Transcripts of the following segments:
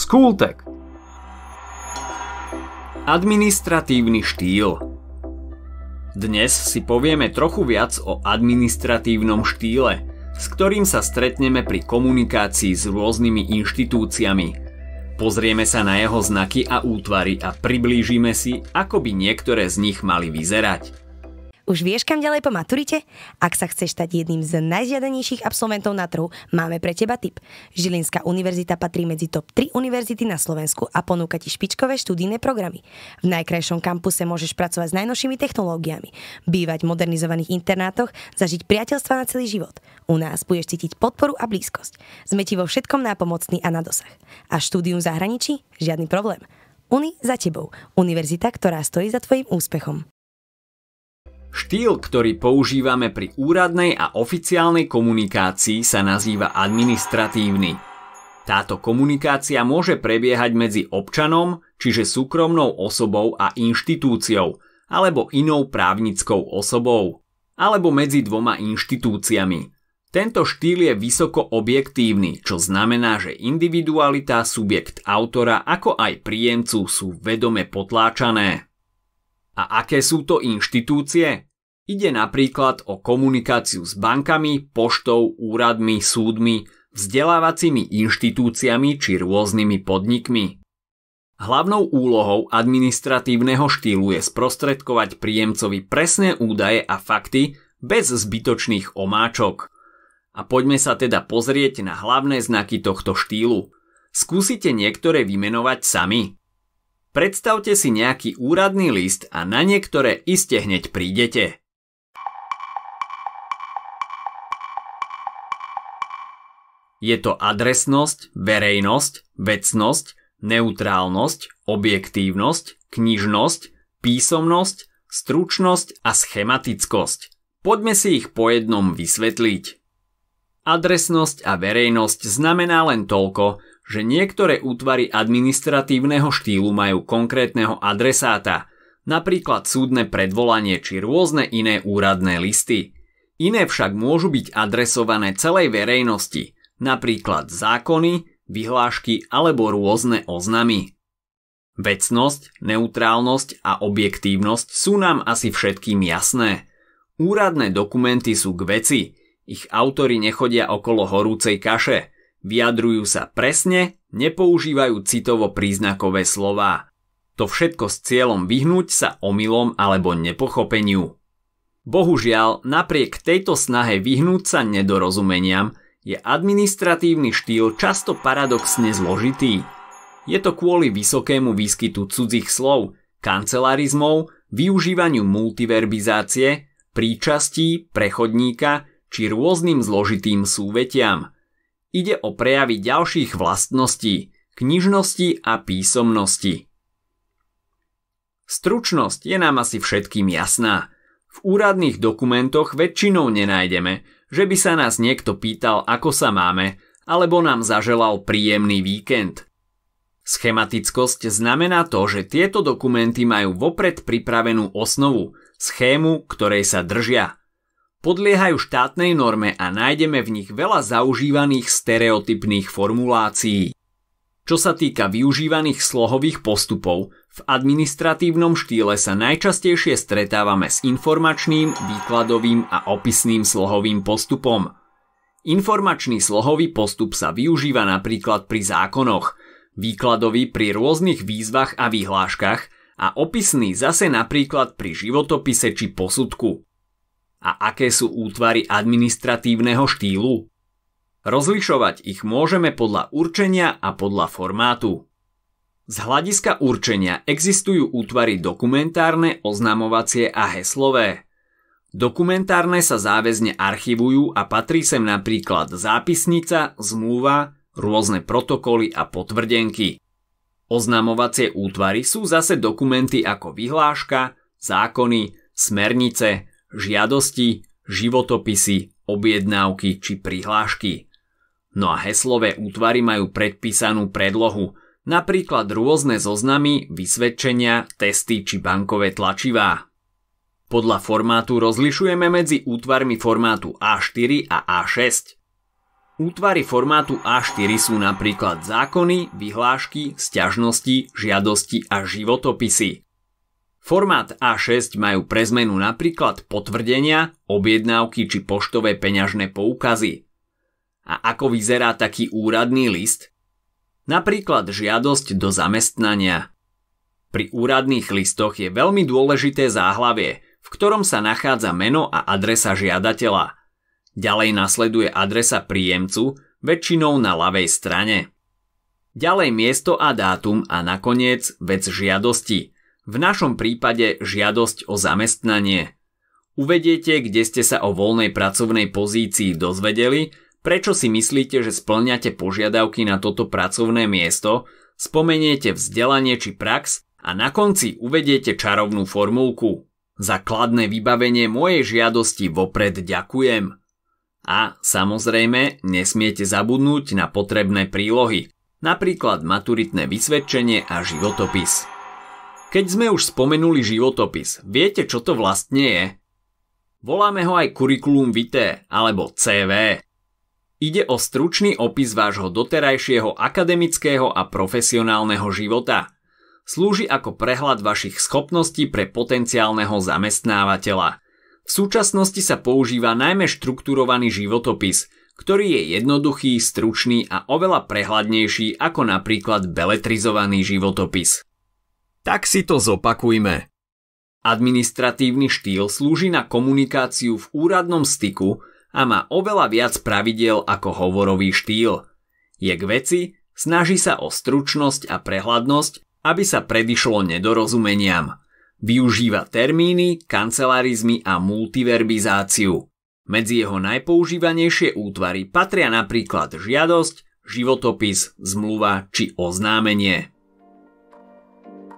Skultek. Administratívny štýl. Dnes si povieme trochu viac o administratívnom štýle, s ktorým sa stretneme pri komunikácii s rôznymi inštitúciami. Pozrieme sa na jeho znaky a útvary a priblížime si, ako by niektoré z nich mali vyzerať. Už vieš, kam ďalej po maturite? Ak sa chceš stať jedným z najžiadanejších absolventov na trhu, máme pre teba tip. Žilinská univerzita patrí medzi top 3 univerzity na Slovensku a ponúka ti špičkové študijné programy. V najkrajšom kampuse môžeš pracovať s najnovšími technológiami, bývať v modernizovaných internátoch, zažiť priateľstva na celý život. U nás budeš cítiť podporu a blízkosť. Sme ti vo všetkom nápomocní a na dosah. A štúdium v zahraničí? Žiadny problém. Uni za tebou. Univerzita, ktorá stojí za tvojím úspechom. Štýl, ktorý používame pri úradnej a oficiálnej komunikácii, sa nazýva administratívny. Táto komunikácia môže prebiehať medzi občanom, čiže súkromnou osobou a inštitúciou, alebo inou právnickou osobou, alebo medzi dvoma inštitúciami. Tento štýl je vysoko objektívny, čo znamená, že individualita, subjekt autora, ako aj príjemcu sú vedome potláčané. A aké sú to inštitúcie? Ide napríklad o komunikáciu s bankami, poštou, úradmi, súdmi, vzdelávacími inštitúciami či rôznymi podnikmi. Hlavnou úlohou administratívneho štýlu je sprostredkovať príjemcovi presné údaje a fakty bez zbytočných omáčok. A poďme sa teda pozrieť na hlavné znaky tohto štýlu. Skúsite niektoré vymenovať sami. Predstavte si nejaký úradný list a na niektoré iste hneď prídete. Je to adresnosť, verejnosť, vecnosť, neutrálnosť, objektívnosť, knižnosť, písomnosť, stručnosť a schematickosť. Poďme si ich po jednom vysvetliť. Adresnosť a verejnosť znamená len toľko, že niektoré útvary administratívneho štýlu majú konkrétneho adresáta, napríklad súdne predvolanie či rôzne iné úradné listy. Iné však môžu byť adresované celej verejnosti, napríklad zákony, vyhlášky alebo rôzne oznamy. Vecnosť, neutrálnosť a objektívnosť sú nám asi všetkým jasné. Úradné dokumenty sú k veci, ich autori nechodia okolo horúcej kaše, vyjadrujú sa presne, nepoužívajú citovo príznakové slová. To všetko s cieľom vyhnúť sa omylom alebo nepochopeniu. Bohužiaľ, napriek tejto snahe vyhnúť sa nedorozumeniam, je administratívny štýl často paradoxne zložitý. Je to kvôli vysokému výskytu cudzích slov, kancelarizmov, využívaniu multiverbizácie, príčastí, prechodníka či rôznym zložitým súvetiam. Ide o prejavy ďalších vlastností, knižnosti a písomnosti. Stručnosť je nám asi všetkým jasná. V úradných dokumentoch väčšinou nenájdeme, že by sa nás niekto pýtal, ako sa máme, alebo nám zaželal príjemný víkend. Schematickosť znamená to, že tieto dokumenty majú vopred pripravenú osnovu, schému, ktorej sa držia. Podliehajú štátnej norme a nájdeme v nich veľa zaužívaných stereotypných formulácií. Čo sa týka využívaných slohových postupov, v administratívnom štýle sa najčastejšie stretávame s informačným, výkladovým a opisným slohovým postupom. Informačný slohový postup sa využíva napríklad pri zákonoch, výkladový pri rôznych výzvach a vyhláškach a opisný zase napríklad pri životopise či posudku. A aké sú útvary administratívneho štýlu? Rozlišovať ich môžeme podľa určenia a podľa formátu. Z hľadiska určenia existujú útvary dokumentárne, oznamovacie a heslové. Dokumentárne sa záväzne archivujú a patrí sem napríklad zápisnica, zmluva, rôzne protokoly a potvrdenky. Oznamovacie útvary sú zase dokumenty ako vyhláška, zákony, smernice, žiadosti, životopisy, objednávky či prihlášky. No a heslové útvary majú predpísanú predlohu, napríklad rôzne zoznamy, vysvedčenia, testy či bankové tlačivá. Podľa formátu rozlišujeme medzi útvarmi formátu A4 a A6. Útvary formátu A4 sú napríklad zákony, vyhlášky, sťažnosti, žiadosti a životopisy. Formát A6 majú pre zmenu napríklad potvrdenia, objednávky či poštové peňažné poukazy. A ako vyzerá taký úradný list? Napríklad žiadosť do zamestnania. Pri úradných listoch je veľmi dôležité záhlavie, v ktorom sa nachádza meno a adresa žiadateľa. Ďalej nasleduje adresa príjemcu, väčšinou na ľavej strane. Ďalej miesto a dátum a nakoniec vec žiadosti. V našom prípade žiadosť o zamestnanie. Uvediete, kde ste sa o voľnej pracovnej pozícii dozvedeli, prečo si myslíte, že spĺňate požiadavky na toto pracovné miesto, spomeniete vzdelanie či prax a na konci uvediete čarovnú formulku. Za kladné vybavenie mojej žiadosti vopred ďakujem. A samozrejme nesmiete zabudnúť na potrebné prílohy, napríklad maturitné vysvedčenie a životopis. Keď sme už spomenuli životopis, viete, čo to vlastne je? Voláme ho aj curriculum vitae alebo CV. Ide o stručný opis vášho doterajšieho akademického a profesionálneho života. Slúži ako prehľad vašich schopností pre potenciálneho zamestnávateľa. V súčasnosti sa používa najmä štrukturovaný životopis, ktorý je jednoduchý, stručný a oveľa prehľadnejší ako napríklad beletrizovaný životopis. Tak si to zopakujme. Administratívny štýl slúži na komunikáciu v úradnom styku a má oveľa viac pravidiel ako hovorový štýl. Je k veci, snaží sa o stručnosť a prehľadnosť, aby sa predišlo nedorozumeniam. Využíva termíny, kancelarizmy a multiverbizáciu. Medzi jeho najpoužívanejšie útvary patria napríklad žiadosť, životopis, zmluva či oznámenie.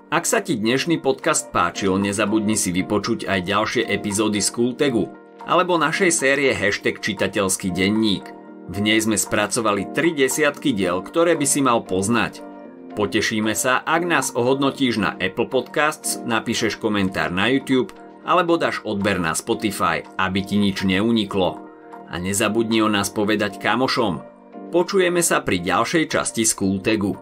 Ak sa ti dnešný podcast páčil, nezabudni si vypočuť aj ďalšie epizódy z Cooltegu alebo našej série #čitateľský denník. V nej sme spracovali 30 diel, ktoré by si mal poznať. Potešíme sa, ak nás ohodnotíš na Apple Podcasts, napíšeš komentár na YouTube alebo dáš odber na Spotify, aby ti nič neuniklo. A nezabudni o nás povedať kamošom. Počujeme sa pri ďalšej časti z Cooltegu.